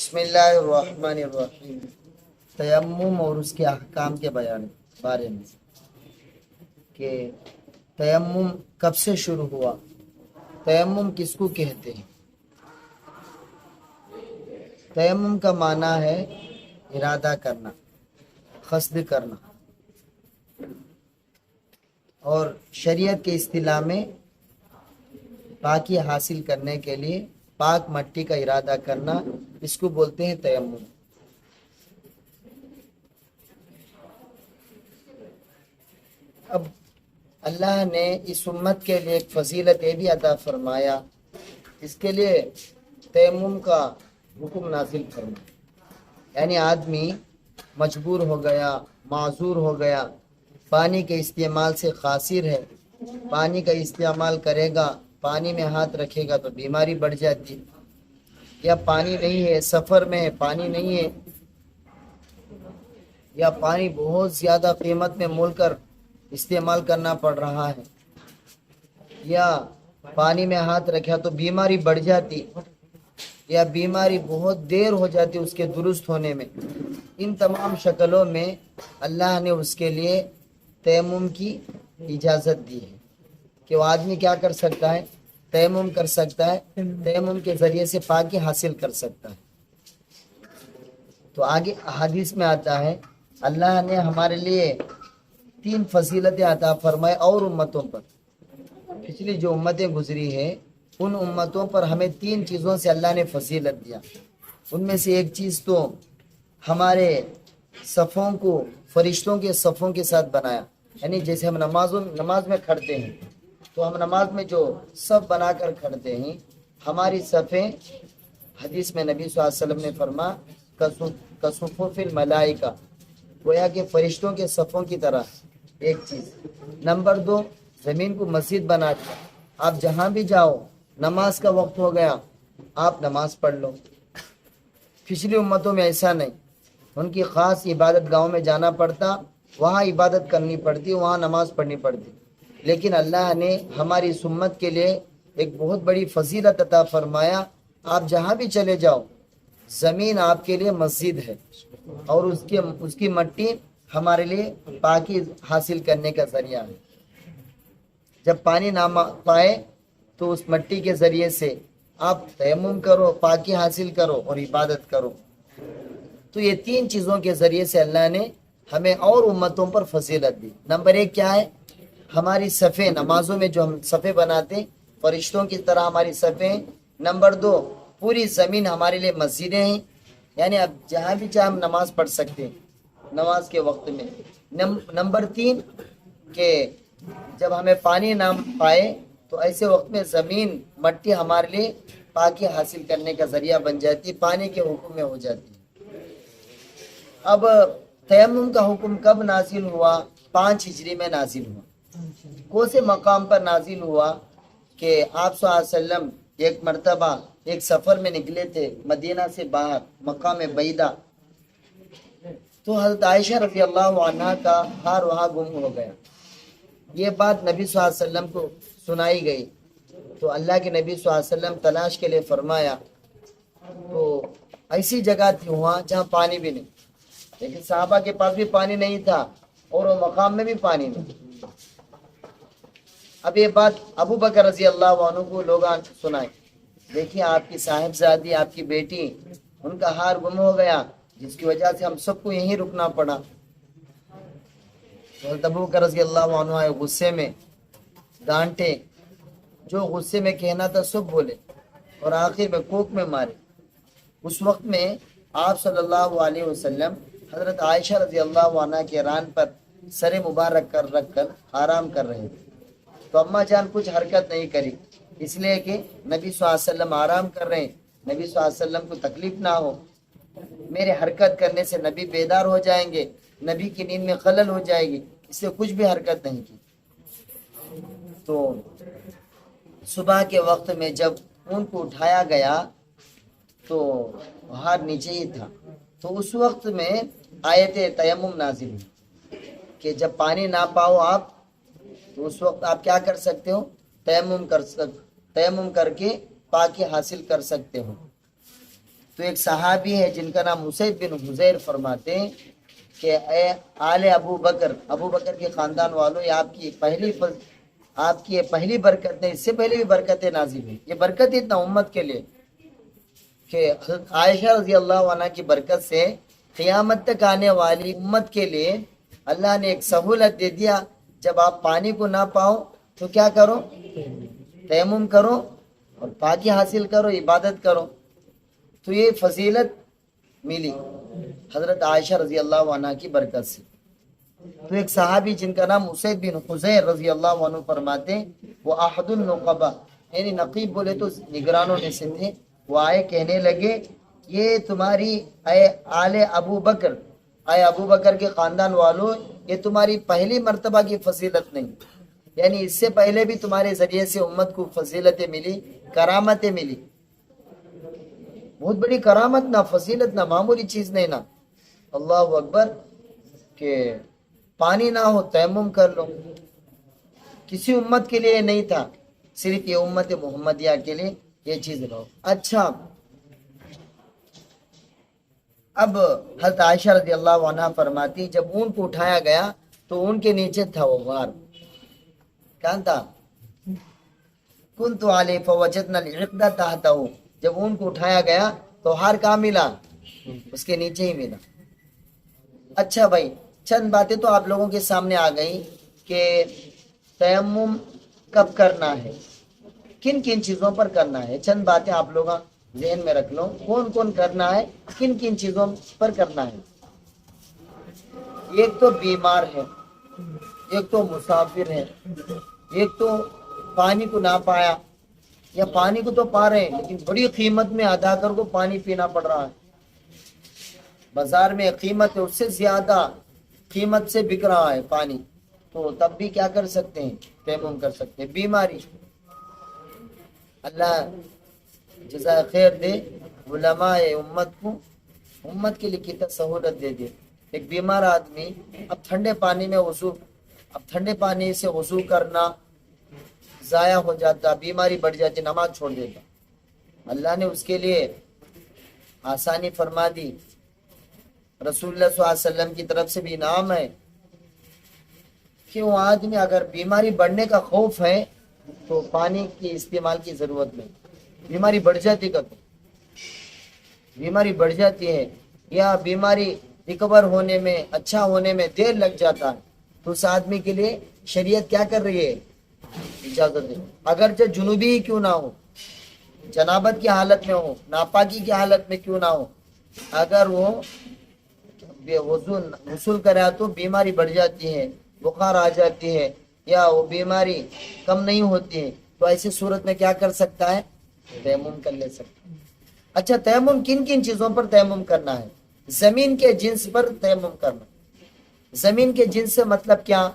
بسم اللہ الرحمن الرحیم۔ تیمم اور اس کے احکام کے بارے میں کہ تیمم کب سے شروع ہوا، تیمم کس کو کہتے ہیں۔ تیمم کا معنی ہے ارادہ کرنا، قصد کرنا، اور شریعت کے اصطلاح میں پاکی حاصل کرنے کے لیے پاک مٹی کا ارادہ کرنا، اس کو بولتے ہیں تیمم۔ اب اللہ نے اس امت کے لیے ایک فضیلت یہ بھی عطا فرمایا، اس کے لیے تیمم کا حکم نازل فرمایا۔ یعنی آدمی مجبور ہو گیا، معذور ہو گیا، پانی کے استعمال سے قاصر ہے، پانی کا استعمال کرے گا، پانی میں ہاتھ رکھے گا تو بیماری بڑھ جاتی، یا پانی نہیں ہے، سفر میں ہے، پانی نہیں ہے، یا پانی بہت زیادہ قیمت میں مول کر استعمال کرنا پڑ رہا ہے، یا پانی میں ہاتھ رکھا تو بیماری بڑھ جاتی، یا بیماری بہت دیر ہو جاتی اس کے درست ہونے میں۔ ان تمام شکلوں میں اللہ نے اس کے لیے تیمم کی اجازت دی ہے کہ وہ آدمی کیا کر سکتا ہے، تیمم کر سکتا ہے، تیمم کے ذریعے سے پاکی حاصل کر سکتا ہے۔ تو آگے حدیث میں آتا ہے اللہ نے ہمارے لیے 3 فضیلتیں عطا فرمائے اور امتوں پر، پچھلی جو امتیں گزری ہیں ان امتوں پر ہمیں 3 چیزوں سے اللہ نے فضیلت دیا۔ ان میں سے ایک چیز تو ہمارے صفوں کو فرشتوں کے صفوں کے ساتھ بنایا، یعنی جیسے ہم نماز میں کھڑتے ہیں تو ہم نماز میں جو صف بنا کر کھڑتے ہیں، ہماری صفیں حدیث میں نبی صلی اللہ علیہ وسلم نے فرما کصفوف الملائکہ، گویا کہ فرشتوں کے صفوں کی طرح۔ ایک چیز۔ نمبر 2، زمین کو مسجد بنا کے آپ جہاں بھی جاؤ، نماز کا وقت ہو گیا آپ نماز پڑھ لو۔ پچھلی امتوں میں ایسا نہیں، ان کی خاص عبادت گاہوں میں جانا پڑتا، وہاں عبادت کرنی پڑتی، وہاں نماز پڑھنی پڑتی۔ لیکن اللہ نے ہماری اس امت کے لیے ایک بہت بڑی فضیلت عطا فرمایا، آپ جہاں بھی چلے جاؤ زمین آپ کے لیے مسجد ہے، اور اس کی مٹی ہمارے لیے پاکی حاصل کرنے کا ذریعہ ہے۔ جب پانی نہ پائے تو اس مٹی کے ذریعے سے آپ تیمم کرو، پاکی حاصل کرو اور عبادت کرو۔ تو یہ 3 چیزوں کے ذریعے سے اللہ نے ہمیں اور امتوں پر فضیلت دی۔ نمبر 1 کیا ہے؟ ہماری صفیں، نمازوں میں جو ہم صفیں بناتے ہیں فرشتوں کی طرح ہماری صفیں۔ نمبر 2، پوری زمین ہمارے لیے مسجدیں ہیں، یعنی اب جہاں بھی چاہے ہم نماز پڑھ سکتے ہیں نماز کے وقت میں۔ نمبر 3 کہ جب ہمیں پانی نہ پائے تو ایسے وقت میں زمین مٹی ہمارے لیے پاکی حاصل کرنے کا ذریعہ بن جاتی، پانی کے حکم میں ہو جاتی۔ اب تیمم کا حکم کب نازل ہوا؟ 5 ہجری میں نازل ہوا۔ کون سے مقام پر نازل ہوا کہ آپ صلی اللہ علیہ وسلم ایک مرتبہ ایک سفر میں نکلے تھے مدینہ سے باہر، مقام بعیدہ، تو حضرت عائشہ رضی اللہ عنہا کا ہار وہاں گم ہو گیا۔ یہ بات نبی صلی اللہ علیہ وسلم کو سنائی گئی تو اللہ کے نبی صلی اللہ علیہ وسلم تلاش کے لیے فرمایا، تو ایسی جگہ تھی وہاں جہاں پانی بھی نہیں، لیکن صحابہ کے پاس بھی پانی نہیں تھا اور وہ مقام میں بھی پانی نہیں۔ اب یہ بات ابو بکر رضی اللہ عنہ کو لوگ سنائے، دیکھیے آپ کی صاحبزادی، آپ کی بیٹی، ان کا ہار گم ہو گیا، جس کی وجہ سے ہم سب کو یہیں رکنا پڑا۔ حضرت ابو بکر رضی اللہ عنہ آئے، غصے میں ڈانٹے، جو غصے میں کہنا تھا سب بولے، اور آخر میں کوک میں مارے۔ اس وقت میں آپ صلی اللہ علیہ وسلم حضرت عائشہ رضی اللہ عنہ کے ران پر سر مبارک رکھ کر آرام کر رہے تھے، تو اماں جان کچھ حرکت نہیں کری، اس لیے کہ نبی صلی اللہ علیہ وسلم آرام کر رہے ہیں، نبی صلی اللہ علیہ وسلم کو تکلیف نہ ہو، میرے حرکت کرنے سے نبی بیدار ہو جائیں گے، نبی کی نیند میں خلل ہو جائے گی، اس سے کچھ بھی حرکت نہیں کی۔ تو صبح کے وقت میں جب ان کو اٹھایا گیا تو ہاتھ نیچے ہی تھا، تو اس وقت میں آیت تیمم نازل ہوئی کہ جب پانی نہ پاؤ آپ تو اس وقت آپ کیا کر سکتے ہو؟ تیمم کر کے پاکی حاصل کر سکتے ہو۔ تو ایک صحابی ہے جن کا نام اسید بن حضیر، فرماتے ہیں کہ اے آل ابو بکر کے خاندان والوں، یہ آپ کی یہ پہلی برکت ہے، اس سے پہلے بھی برکتیں نازل ہوئی. یہ برکت اتنا امت کے لیے کہ حضرت عائشہ رضی اللہ عنہ کی برکت سے قیامت تک آنے والی امت کے لیے اللہ نے ایک سہولت دے دیا. جب آپ پانی کو نہ پاؤ تو کیا کرو؟ تیمم کرو اور پاکی حاصل کرو، عبادت کرو. تو یہ فضیلت ملی حضرت عائشہ رضی اللہ عنہ کی برکت سے. تو ایک صحابی جن کا نام اسید بن حضیر رضی اللہ عنہ فرماتے ہیں، وہ احد النقبہ، یعنی نقیب بولے تو نگرانوں میں سے تھے. وہ آئے، کہنے لگے یہ تمہاری اے آل ابو بکر کے خاندان والوں، یہ تمہاری پہلی مرتبہ کی فضیلت نہیں، یعنی اس سے پہلے بھی تمہارے ذریعے سے امت کو فضیلتیں ملی، کرامتیں ملی. بہت بڑی کرامت، نہ فضیلت، نہ معمولی چیز نہیں نا. اللہ اکبر. کہ پانی نہ ہو تیمم کر لو. کسی امت کے لیے نہیں تھا، صرف یہ امت محمدیہ کے لیے یہ چیز رہو. اچھا، اب حضرت عائشہ رضی اللہ عنہ فرماتی جب اون کو اٹھایا گیا تو اون کے نیچے تھا وہ غار. کہاں تھا؟ کنت علی فوجدنا العقد تحتہ. جب اون کو اٹھایا گیا تو ہار کہاں ملا؟ اس کے نیچے ہی ملا. اچھا بھائی، چند باتیں تو آپ لوگوں کے سامنے آ گئی کہ تیمم کب کرنا ہے، کن کن چیزوں پر کرنا ہے. چند باتیں آپ لوگ ذہن میں رکھ لو، کون کون کرنا ہے، کن کن چیزوں پر کرنا ہے. ایک تو بیمار ہے، ایک تو مسافر ہے، ایک تو پانی کو نہ پایا، یا پانی کو تو پا رہے ہیں لیکن بڑی قیمت میں ادا کر کو پانی پینا پڑ رہا ہے. بازار میں قیمت ہے، اس سے زیادہ قیمت سے بک رہا ہے پانی، تو تب بھی کیا کر سکتے ہیں؟ تیمم کر سکتے ہیں. بیماری، اللہ جزائے خیر دے علماء امت کے لیے کتنا سہولت دے دے. ایک بیمار آدمی اب ٹھنڈے پانی سے وضو کرنا ضائع ہو جاتا، بیماری بڑھ جاتی، نماز چھوڑ دیتا. اللہ نے اس کے لیے آسانی فرما دی. رسول اللہ صلی اللہ علیہ وسلم کی طرف سے بھی انعام ہے کہ وہ آدمی اگر بیماری بڑھنے کا خوف ہے تو پانی کی استعمال کی ضرورت نہیں. بیماری بڑھ جاتی بیماری بڑھ جاتی ہے یا بیماری ریکور ہونے میں، اچھا ہونے میں دیر لگ جاتا ہے، تو اس آدمی کے لیے شریعت کیا کر رہی ہے؟ اجازت دے. اگرچہ جنوبی ہی کیوں نہ ہو، جنابت کی حالت میں ہو، ناپاکی کی حالت میں کیوں نہ ہو، اگر وہ غسل کرا تو بیماری بڑھ جاتی ہے، بخار آ جاتی ہے، یا وہ بیماری کم نہیں ہوتی ہے، تو ایسی صورت میں کیا کر سکتا ہے؟ تیمم کر لے سکتا ہے. اچھا، تیمم کن کن چیزوں پر تیمم کرنا ہے؟ زمین کے جنس پر تیمم کرنا. زمین کے جنس سے مطلب کیا؟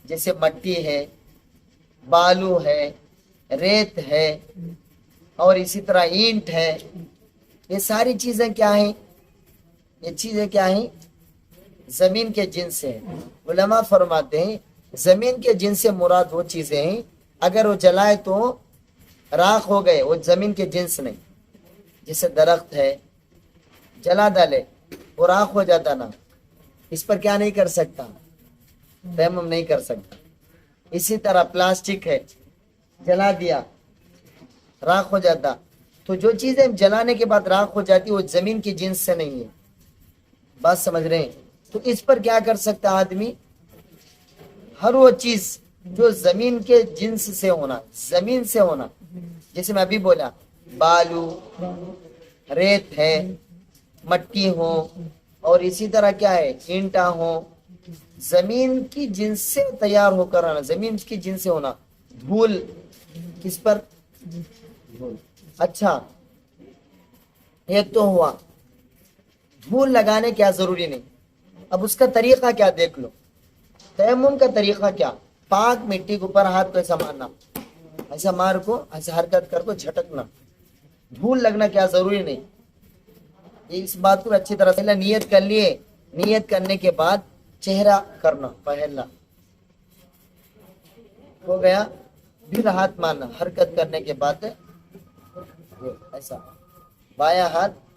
جیسے مٹی ہے، بالو ہے، ریت ہے، اور اسی طرح اینٹ ہے. یہ ساری چیزیں کیا ہیں؟ یہ چیزیں کیا ہیں؟ زمین کے جنس سے. علماء فرماتے ہیں زمین کے جنس سے مراد وہ چیزیں ہیں اگر وہ جلائے تو راکھ ہو گئے، وہ زمین کے جنس نہیں. جیسے درخت ہے، جلا ڈالے وہ راکھ ہو جاتا نا، اس پر کیا نہیں کر سکتا؟ تیمم نہیں کر سکتا. اسی طرح پلاسٹک ہے، جلا دیا راکھ ہو جاتا. تو جو چیزیں جلانے کے بعد راکھ ہو جاتی وہ زمین کی جنس سے نہیں ہے. بات سمجھ رہے ہیں؟ تو اس پر کیا کر سکتا آدمی؟ ہر وہ چیز جو زمین کے جنس سے ہونا، زمین سے ہونا، جیسے میں ابھی بولا بالو، ریت ہے، مٹی ہو، اور اسی طرح کیا ہے؟ اینٹا ہو، زمین کی جنس سے تیار ہو کر آنا، زمین کی جنس سے ہونا. دھول کس پر؟ دھول. اچھا، ایک تو ہوا دھول لگانے کیا ضروری نہیں. اب اس کا طریقہ کیا دیکھ لو. تیمم کا طریقہ کیا؟ پاک مٹی کے اوپر ہاتھ کو ایسا مارنا، ایسا مار کو ایسا حرکت کر کو جھٹکنا. دھول لگنا کیا ضروری نہیں. اس بات کو اچھی طرح سے نیت کر لیے. نیت کرنے کے بعد چہرہ کرنا، پہلنا ہو گیا، پھر ہاتھ مارنا. حرکت کرنے کے بعد ایسا بایاں ہاتھ